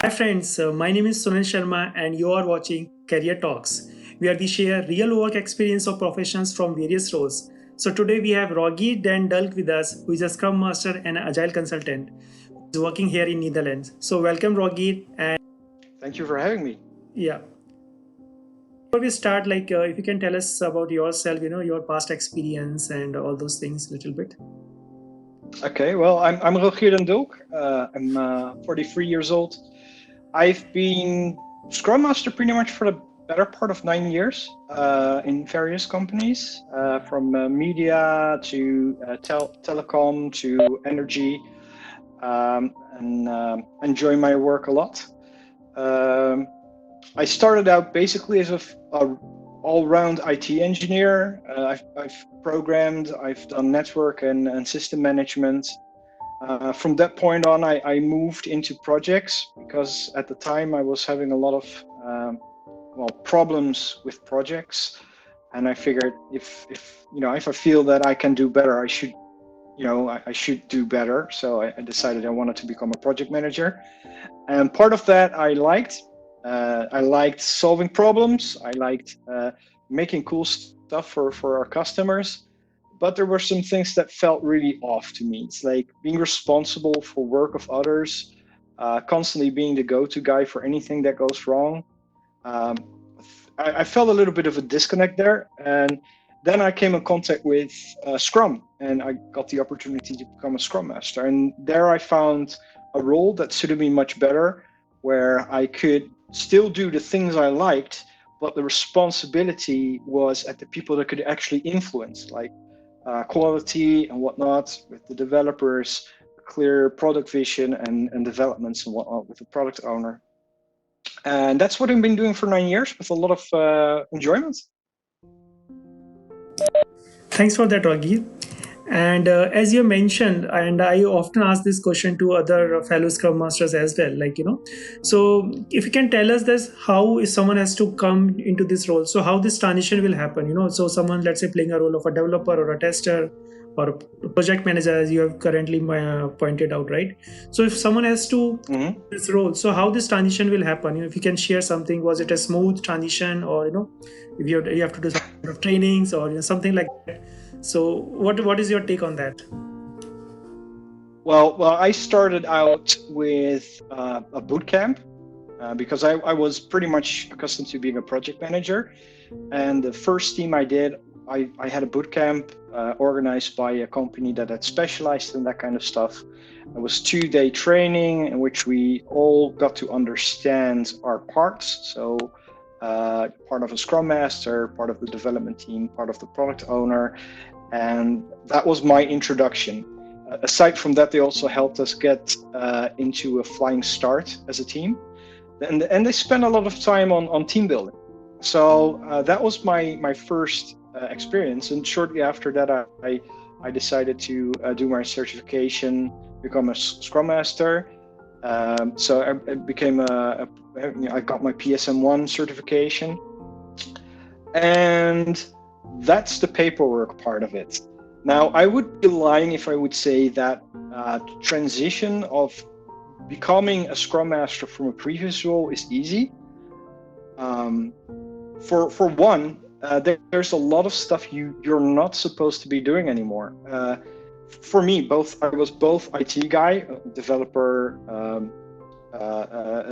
Hi friends, my name is Sunil Sharma and you are watching Career Talks, where we share real work experience of professions from various roles. So today we have Rogi Dan Dulk with us, who is a Scrum Master and Agile consultant, who is working here in Netherlands. So welcome Rogi, and Thank you for having me. yeah. Before we start, if you can tell us about yourself, your past experience and all those things a little bit. Okay, well, I'm Rogier den Dulk. I'm 43 years old. I've been Scrum Master pretty much for the better part of 9 years in various companies, from media to telecom to energy, and enjoy my work a lot. Um, I started out basically as a all-round IT engineer. I've programmed, I've done network and system management. From that point on, I moved into projects because at the time I was having a lot of problems with projects, and I figured if I feel that I can do better, I should do better. So I decided I wanted to become a project manager, and part of that I liked. I liked solving problems. I liked making cool stuff for our customers. But there were some things that felt really off to me. It's like being responsible for work of others, constantly being the go-to guy for anything that goes wrong. Um, I felt a little bit of a disconnect there. And then I came in contact with Scrum, and I got the opportunity to become a Scrum Master. And there I found a role that suited me much better, where I could still do the things I liked, but the responsibility was at the people that could actually influence, like quality and whatnot, with the developers, clear product vision and developments and whatnot with the product owner. And that's what I've been doing for 9 years with a lot of enjoyment. Thanks for that, Rogi. And as you mentioned, and I often ask this question to other fellow Scrum Masters as well, so if you can tell us this, how if someone has to come into this role, so how this transition will happen, so someone, let's say, playing a role of a developer or a tester or a project manager, as you have currently pointed out, right? So if someone has to Mm-hmm. this role, so how this transition will happen, if you can share something, was it a smooth transition, or if you have to do some kind of trainings or something like that. So what is your take on that? Well, I started out with a boot camp because I was pretty much accustomed to being a project manager. And the first team I did, I had a boot camp organized by a company that had specialized in that kind of stuff. It was 2-day training in which we all got to understand our parts. So part of a Scrum Master, part of the development team, part of the product owner. And that was my introduction. Aside from that, they also helped us get into a flying start as a team. And they spent a lot of time on team building. So that was my first experience. And shortly after that, I decided to do my certification, become a Scrum Master. So I became I got my PSM1 certification, and that's the paperwork part of it. Now, I would be lying if I would say that transition of becoming a Scrum Master from a previous role is easy. For one, there's a lot of stuff you're not supposed to be doing anymore. For me, I was both IT guy, developer,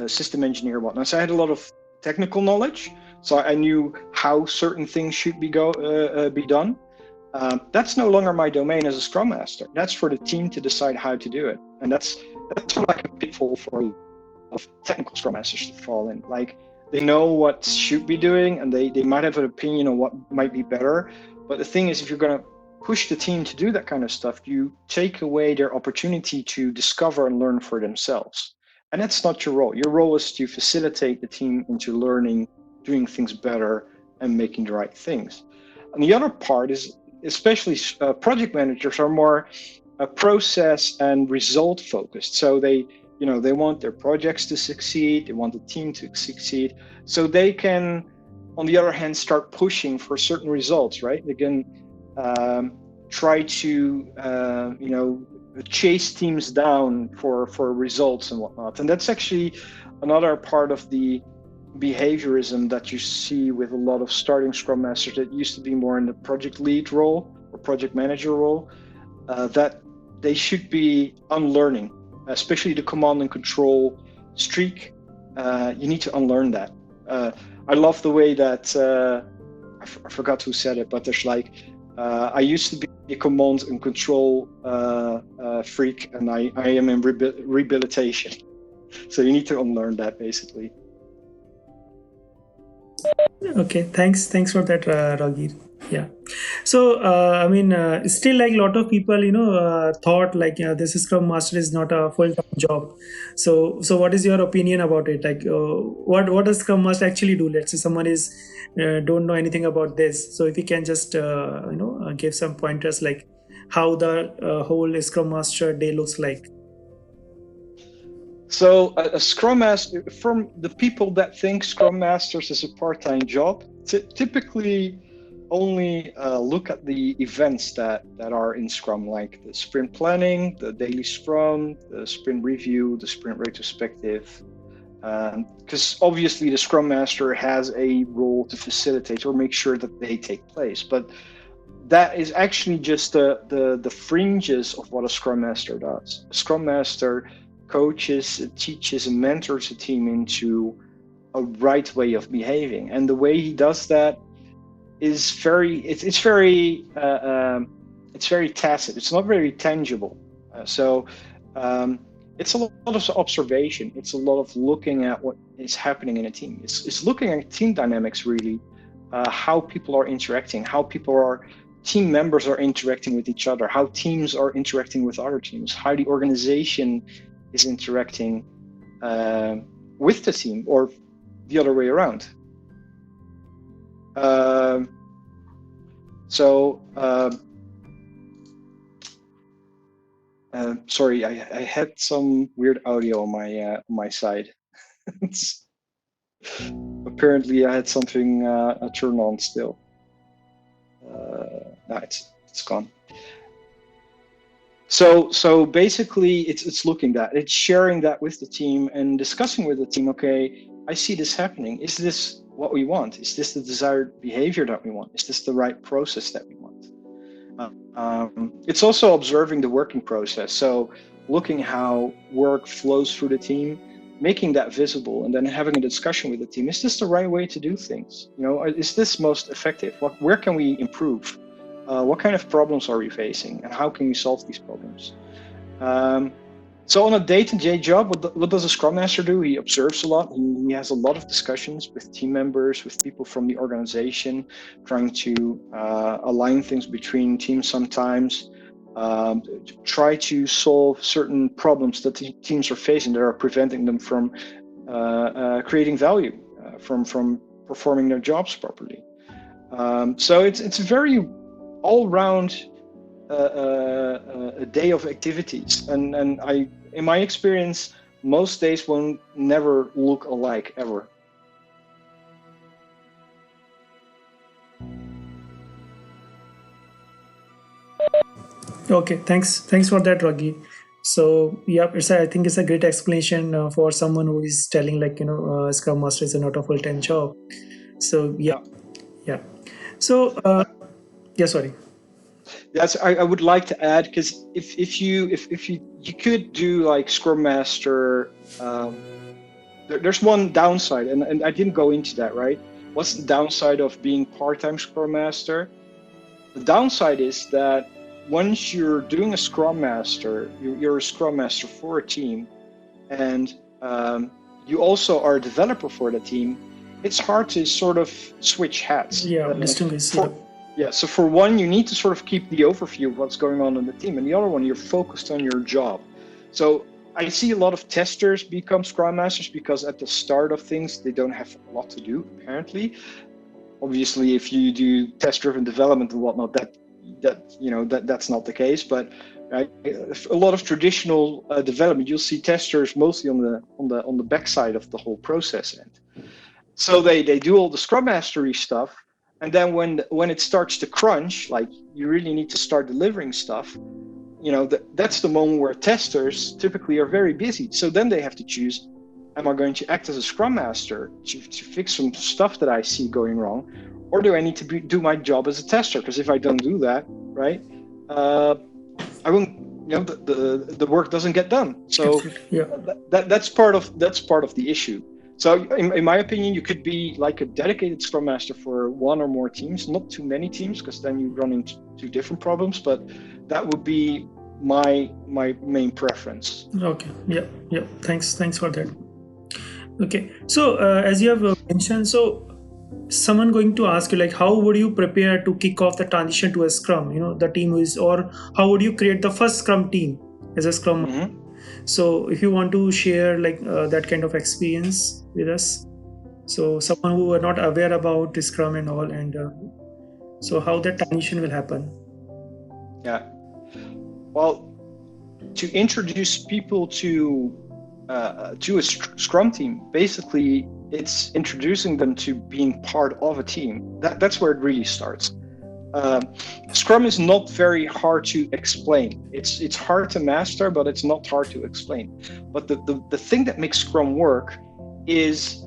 system engineer, whatnot. So I had a lot of technical knowledge, so I knew how certain things should be done. That's no longer my domain as a Scrum Master. That's for the team to decide how to do it, and that's like a pitfall for a lot of technical Scrum Masters to fall in. Like, they know what should be doing, and they might have an opinion on what might be better. But the thing is, if you're going to push the team to do that kind of stuff, you take away their opportunity to discover and learn for themselves. And that's not your role. Your role is to facilitate the team into learning, doing things better, and making the right things. And the other part is, especially project managers are more process and result focused. So they want their projects to succeed, they want the team to succeed, so they can, on the other hand, start pushing for certain results, right? They can try to chase teams down for results and whatnot. And that's actually another part of the behaviorism that you see with a lot of starting Scrum Masters that used to be more in the project lead role or project manager role, that they should be unlearning, especially the command and control streak. You need to unlearn that. I love the way that, I forgot who said it, but there's like, I used to be a command and control freak, and I am in rehabilitation. So you need to unlearn that, basically. Okay, thanks for that, Ragir. Yeah. So I mean, still like a lot of people, thought like, this Scrum Master is not a full-time job. So what is your opinion about it? Like, what does Scrum Master actually do? Let's say someone is don't know anything about this. So if you can just give some pointers like how the whole Scrum Master day looks like. So a Scrum Master, from the people that think Scrum Masters is a part-time job, typically only look at the events that are in Scrum, like the sprint planning, the daily Scrum, the sprint review, the sprint retrospective. Because obviously the Scrum Master has a role to facilitate or make sure that they take place. But that is actually just the fringes of what a Scrum Master does. A Scrum Master coaches, teaches, and mentors a team into a right way of behaving, and the way he does that is very tacit. It's not very tangible. So it's a lot of observation. It's a lot of looking at what is happening in a team. It's looking at team dynamics, really, how people are interacting, how team members are interacting with each other, how teams are interacting with other teams, how the organization is interacting with the team, or the other way around. Sorry, I had some weird audio on my side. Apparently, I had something turned on still. No, it's gone. So basically, it's looking at it's sharing that with the team and discussing with the team. Okay, I see this happening. Is this what we want? Is this the desired behavior that we want? Is this the right process that we want? It's also observing the working process. So looking how work flows through the team, making that visible, and then having a discussion with the team. Is this the right way to do things? Is this most effective? Where can we improve? What kind of problems are we facing, and how can we solve these problems? So on a day-to-day job, what does a Scrum Master do? He observes a lot. He has a lot of discussions with team members, with people from the organization, trying to align things between teams sometimes, try to solve certain problems that the teams are facing that are preventing them from creating value, from performing their jobs properly. So it's a very all-round a day of activities, and in my experience, most days will never look alike ever. Okay, thanks for that, Raghi. So yeah, I think it's a great explanation for someone who is telling like Scrum Master is not a full-time job. So yeah. So yeah, sorry. Yes, I would like to add, because if you could do like Scrum Master, there's one downside, and I didn't go into that, right? What's the downside of being part-time Scrum Master? The downside is that once you're doing a Scrum Master, you're a Scrum Master for a team, and you also are a developer for the team. It's hard to sort of switch hats. Yeah, distinguish. Yeah, so for one, you need to sort of keep the overview of what's going on in the team, and the other one, you're focused on your job. So I see a lot of testers become Scrum Masters because at the start of things, they don't have a lot to do, apparently. Obviously, if you do test-driven development and whatnot, that's not the case. But a lot of traditional development, you'll see testers mostly on the backside of the whole process end. So they do all the Scrum Mastery stuff. And then when it starts to crunch, like you really need to start delivering stuff, that's the moment where testers typically are very busy. So then they have to choose, Am I going to act as a Scrum Master to fix some stuff that I see going wrong? Or do I need to do my job as a tester? Because if I don't do that, right, I won't, the work doesn't get done. So that's part of the issue. So in my opinion, you could be like a dedicated Scrum Master for one or more teams, not too many teams, because then you run into different problems. But that would be my main preference. Okay. Yeah. Thanks for that. Okay. So as you have mentioned, so someone going to ask you like, how would you prepare to kick off the transition to a Scrum? The team is, or how would you create the first Scrum team as a Scrum? Mm-hmm. So if you want to share like that kind of experience with us, so someone who are not aware about Scrum and all, and so how that transition will happen. Yeah. Well, to introduce people to a Scrum team, basically it's introducing them to being part of a team. That's where it really starts. Scrum is not very hard to explain. It's hard to master, but it's not hard to explain. But the thing that makes Scrum work is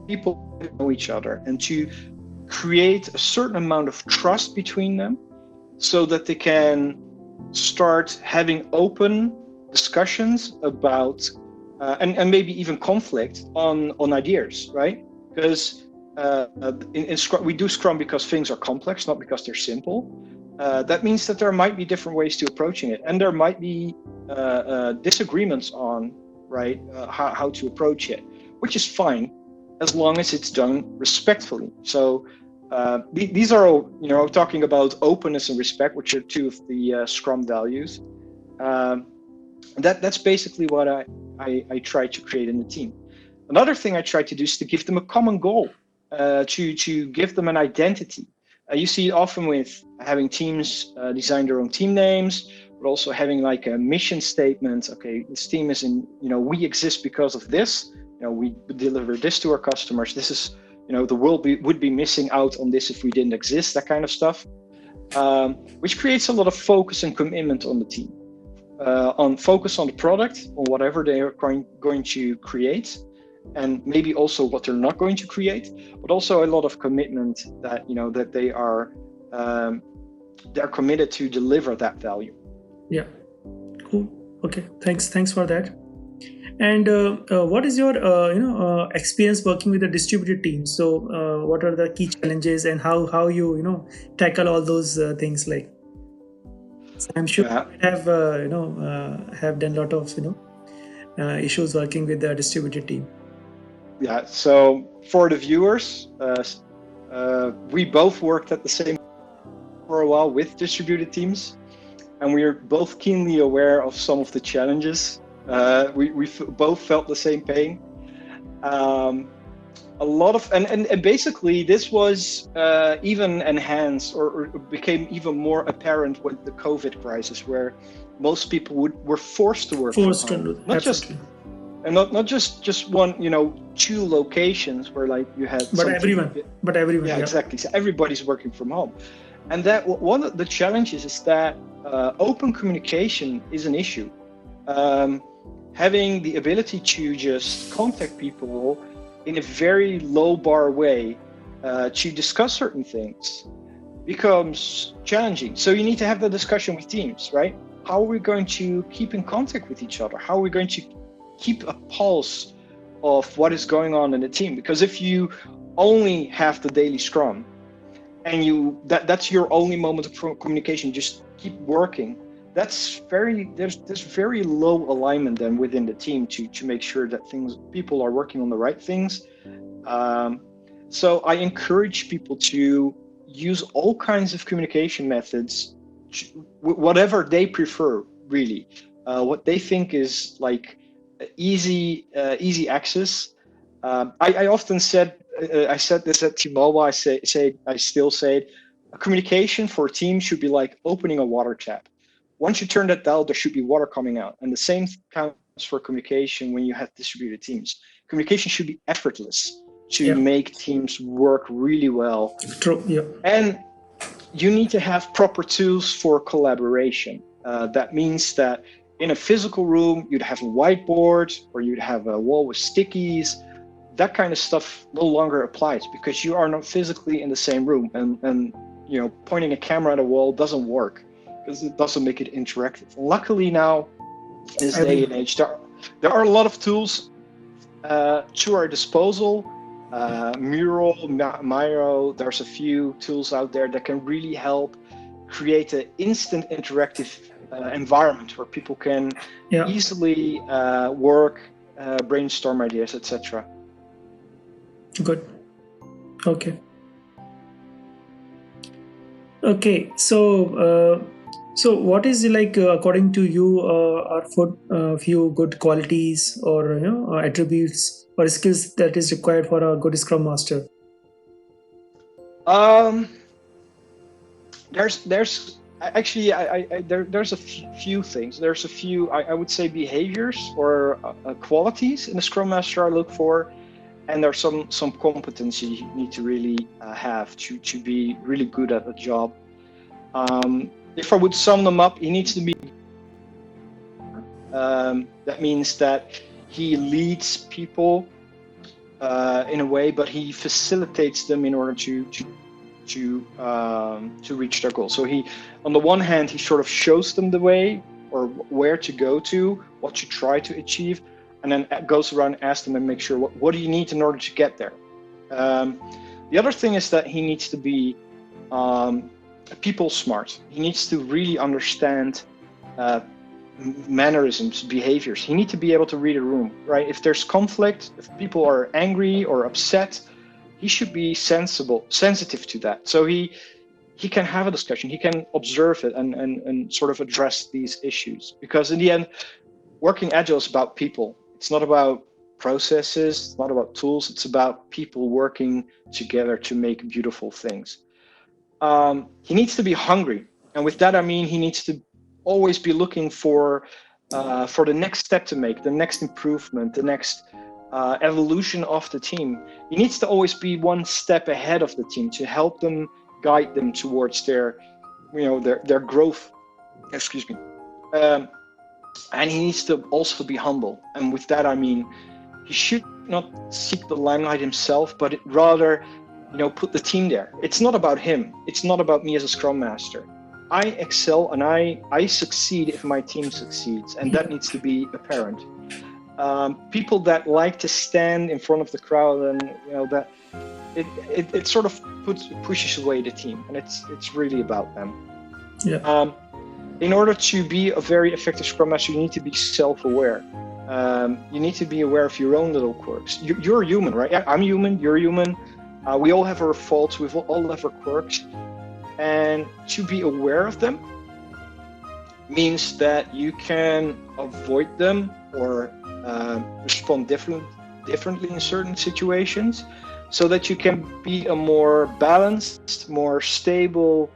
people know each other and to create a certain amount of trust between them so that they can start having open discussions about and maybe even conflict on ideas, right? Because in Scrum, we do Scrum because things are complex, not because they're simple. That means that there might be different ways to approaching it, and there might be disagreements on, right, how to approach it, which is fine as long as it's done respectfully. So these are all, talking about openness and respect, which are two of the Scrum values. That's basically what I try to create in the team. Another thing I try to do is to give them a common goal, to give them an identity. You see it often with having teams design their own team names, but also having like a mission statement. Okay, this team is we exist because of this. We deliver this to our customers. This is, the world would be missing out on this if we didn't exist, that kind of stuff, which creates a lot of focus and commitment on the team, on focus on the product, on whatever they are going to create, and maybe also what they're not going to create, but also a lot of commitment that, that they are, they're committed to deliver that value. Yeah, cool. Okay, thanks for that. And what is your experience working with a distributed team? So what are the key challenges and how you tackle all those things? Like, so I'm sure you might have have done a lot of issues working with the distributed team. Yeah. So for the viewers, we both worked at the same for a while with distributed teams, and we are both keenly aware of some of the challenges. We both felt the same pain. A lot of and basically this was even enhanced or became even more apparent with the COVID crisis, where most people were forced to work from home. Not just one, 2 locations where like you had. But everyone. Yeah, exactly. So everybody's working from home, and that one of the challenges is that open communication is an issue. Having the ability to just contact people in a very low bar way to discuss certain things becomes challenging. So you need to have the discussion with teams, right? How are we going to keep in contact with each other? How are we going to keep a pulse of what is going on in the team? Because if you only have the daily Scrum and that's your only moment of communication, just keep working. There's very low alignment then within the team to make sure that people are working on the right things. So I encourage people to use all kinds of communication methods, whatever they prefer, really. What they think is like easy access. I often said, I said this at T-Mobile. I still say it. Communication for a team should be like opening a water tap. Once you turn that dial, there should be water coming out. And the same counts for communication when you have distributed teams. Communication should be effortless to make teams work really well. True. Yeah. And you need to have proper tools for collaboration. That means that in a physical room, you'd have a whiteboard or you'd have a wall with stickies. That kind of stuff no longer applies because you are not physically in the same room, and pointing a camera at a wall doesn't work because it doesn't make it interactive. Luckily now, in this day and age, there are a lot of tools to our disposal. Mural, Miro, there's a few tools out there that can really help create an instant interactive environment where people can easily work, brainstorm ideas, etc. Good. Okay. Okay. So what is like according to you are for few good qualities or attributes or skills that is required for a good Scrum Master? There's actually there's a few things. There's a few I would say behaviors or qualities in a Scrum Master I look for. And there's some competency you need to really have to be really good at the job. If I would sum them up, he needs to be. That means that he leads people in a way, but he facilitates them in order to reach their goal. So he, on the one hand, he sort of shows them the way or where to go to, what to try to achieve. And then goes around, asks them and make sure what do you need in order to get there. The other thing is that he needs to be people smart. He needs to really understand mannerisms, behaviors. He needs to be able to read a room, right? If there's conflict, if people are angry or upset, he should be sensitive to that. So he can have a discussion. He can observe it and sort of address these issues. Because in the end, working Agile is about people. It's not about processes, it's not about tools, it's about people working together to make beautiful things. He needs to be hungry. And with that, I mean, he needs to always be looking for the next step to make, the next improvement, the next evolution of the team. He needs to always be one step ahead of the team to help them, guide them towards their growth. Excuse me. And he needs to also be humble. And with that, I mean, he should not seek the limelight himself, but rather, put the team there. It's not about him. It's not about me as a Scrum Master. I excel and I succeed if my team succeeds. And that needs to be apparent. People that like to stand in front of the crowd and, that it sort of pushes away the team. And it's really about them. Yeah. In order to be a very effective Scrum Master, you need to be self-aware. You need to be aware of your own little quirks. You're human, right? I'm human, you're human. We all have our faults, we all have our quirks. And to be aware of them means that you can avoid them or respond differently in certain situations so that you can be a more balanced, more stable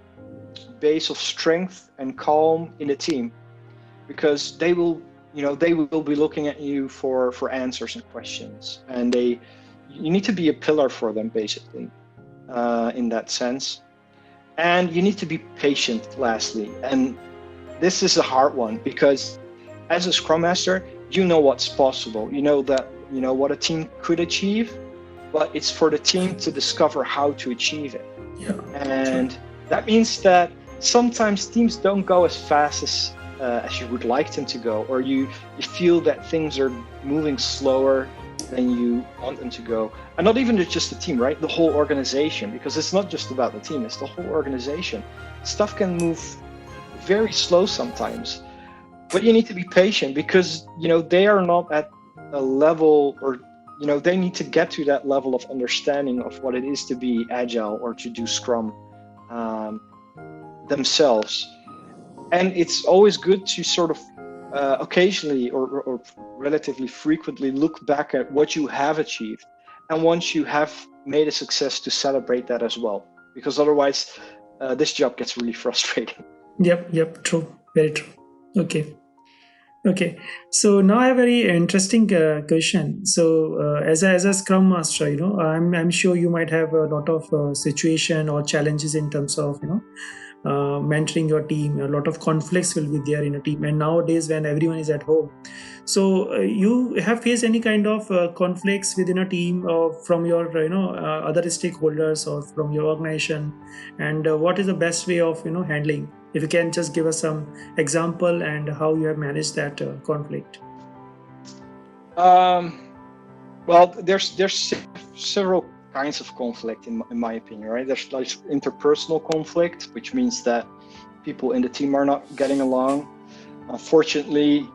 base of strength and calm in the team, because they will be looking at you for answers and questions, and you need to be a pillar for them basically, in that sense. And you need to be patient, lastly, and this is a hard one because as a Scrum Master, you know what's possible, what a team could achieve, but it's for the team to discover how to achieve it. And that means that sometimes teams don't go as fast as you would like them to go, or you feel that things are moving slower than you want them to go. And not even just the team, right? The whole organization, because it's not just about the team, it's the whole organization. Stuff can move very slow sometimes, but you need to be patient because, they are not at a level, or, they need to get to that level of understanding of what it is to be Agile or to do Scrum themselves. And it's always good to sort of occasionally or relatively frequently look back at what you have achieved, and once you have made a success, to celebrate that as well, because otherwise this job gets really frustrating. Yep, true, very true. Okay. Okay, so now I have a very interesting question. So, as a Scrum Master, I'm sure you might have a lot of situation or challenges in terms of mentoring your team. A lot of conflicts will be there in a team, and nowadays when everyone is at home, so you have faced any kind of conflicts within a team or from your other stakeholders or from your organization, and what is the best way of handling? If you can just give us some example and how you have managed that conflict. Um, well, there's several kinds of conflict in my opinion, right? There's like interpersonal conflict, which means that people in the team are not getting along. Fortunately,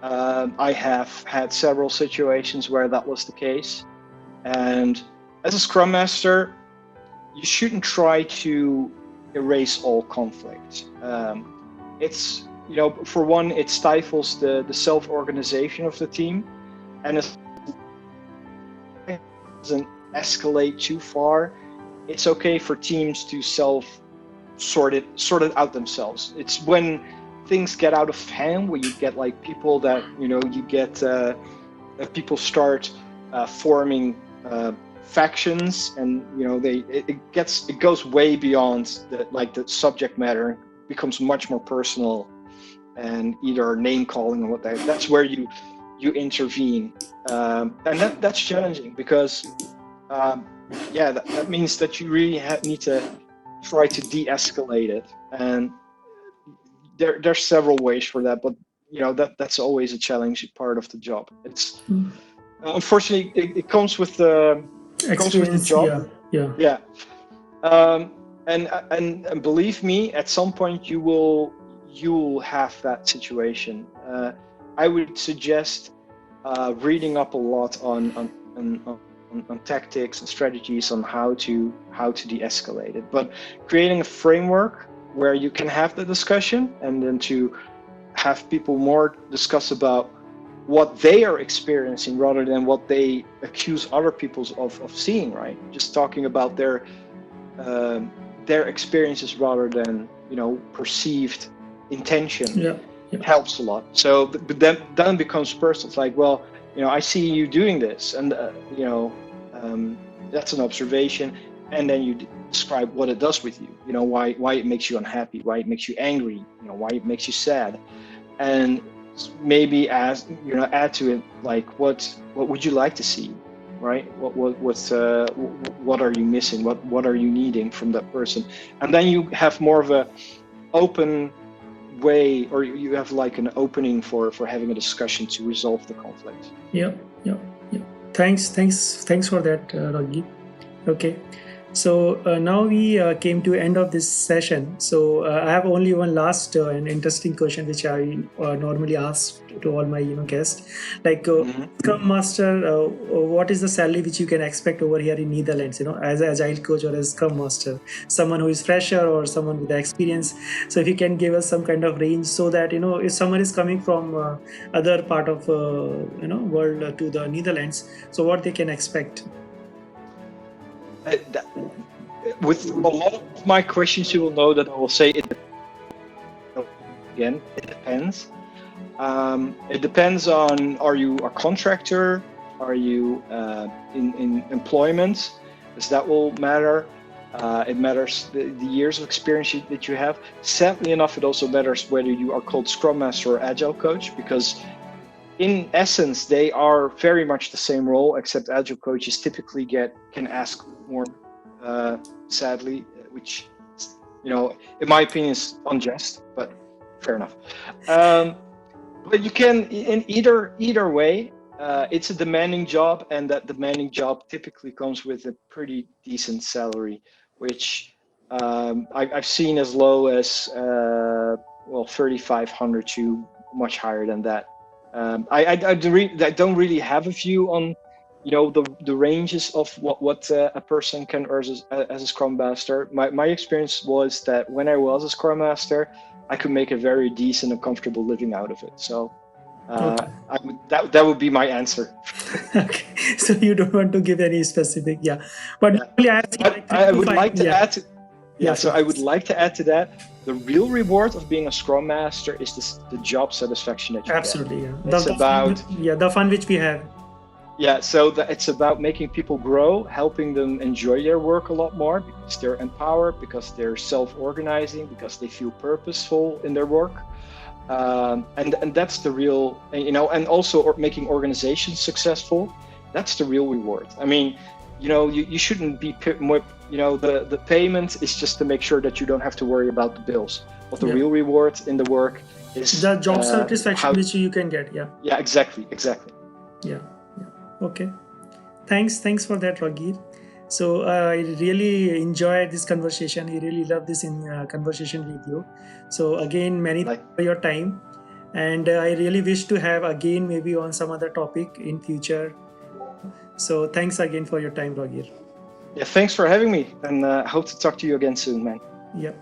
I have had several situations where that was the case. And as a Scrum Master, you shouldn't try to erase all conflict. It's, for one, it stifles the self-organization of the team, and it doesn't escalate too far. It's okay for teams to sort it out themselves. It's when things get out of hand, where you get like people that you get people start forming factions, and it goes way beyond the subject matter, becomes much more personal, and either name calling or what that's where you intervene, and that's challenging because that means that you really need to try to de-escalate it, and there's several ways for that, but that's always a challenging part of the job. It's unfortunately it comes with the Experience, job. yeah. And believe me, at some point you will have that situation. I would suggest reading up a lot on tactics and strategies on how to de-escalate it, but creating a framework where you can have the discussion, and then to have people more discuss about what they are experiencing rather than what they accuse other people of seeing, right? Just talking about their experiences rather than perceived intention. It helps a lot. So but then it becomes personal. It's like, well, I see you doing this, and that's an observation, and then you describe what it does with you. Why it makes you unhappy, why it makes you angry, why it makes you sad, and maybe add to it, like what would you like to see, right? What are you missing? What are you needing from that person? And then you have more of a open way, or you have like an opening for having a discussion to resolve the conflict. Yeah. Thanks for that, Raghi. Okay. So now we came to end of this session. So I have only one last and interesting question, which I normally ask to all my guests. Like Scrum Master, what is the salary which you can expect over here in Netherlands? As an Agile coach or as Scrum Master, someone who is fresher or someone with experience. So if you can give us some kind of range, so that if someone is coming from other part of world to the Netherlands, so what they can expect. With a lot of my questions, you will know that I will say it again. It depends. It depends on, are you a contractor? Are you in employment? Because that will matter. It matters the years of experience that you have. Sadly enough, it also matters whether you are called Scrum Master or Agile Coach, because in essence, they are very much the same role, except Agile coaches typically can ask more, sadly, which, in my opinion is unjust, but fair enough. But you can, in either way, it's a demanding job, and that demanding job typically comes with a pretty decent salary, which I've seen as low as 3,500 to much higher than that. I don't really have a view on the ranges of what a person can earn as a Scrum Master. My experience was that when I was a Scrum Master, I could make a very decent and comfortable living out of it. So Okay. that would be my answer. Okay, so you don't want to give any specific, but I would like to add to, yeah. so I would like to add to that. the real reward of being a Scrum Master is the job satisfaction that you Absolutely, get. yeah. It's about the fun which we have. yeah, so it's about making people grow, helping them enjoy their work a lot more because they're empowered, because they're self-organizing, because they feel purposeful in their work. And that's the real, and also making organizations successful. That's the real reward. I mean, you shouldn't be more, the payment is just to make sure that you don't have to worry about the bills. But the real reward in the work is the job satisfaction which you can get. Yeah. Yeah, exactly. Yeah. Okay. Thanks for that, Ragir. So I really enjoyed this conversation. I really love this conversation with you. So again, many thanks for your time, and I really wish to have again maybe on some other topic in future. So thanks again for your time, Ragir. Yeah, thanks for having me, and hope to talk to you again soon, man. Yep.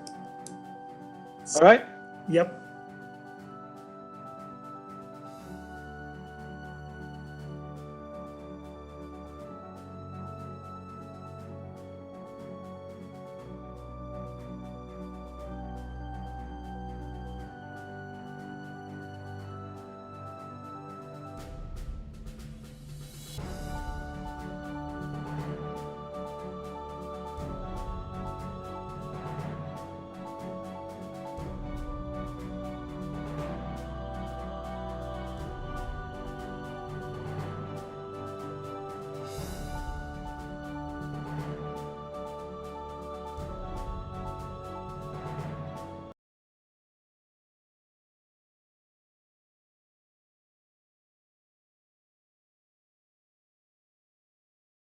All right. Yep.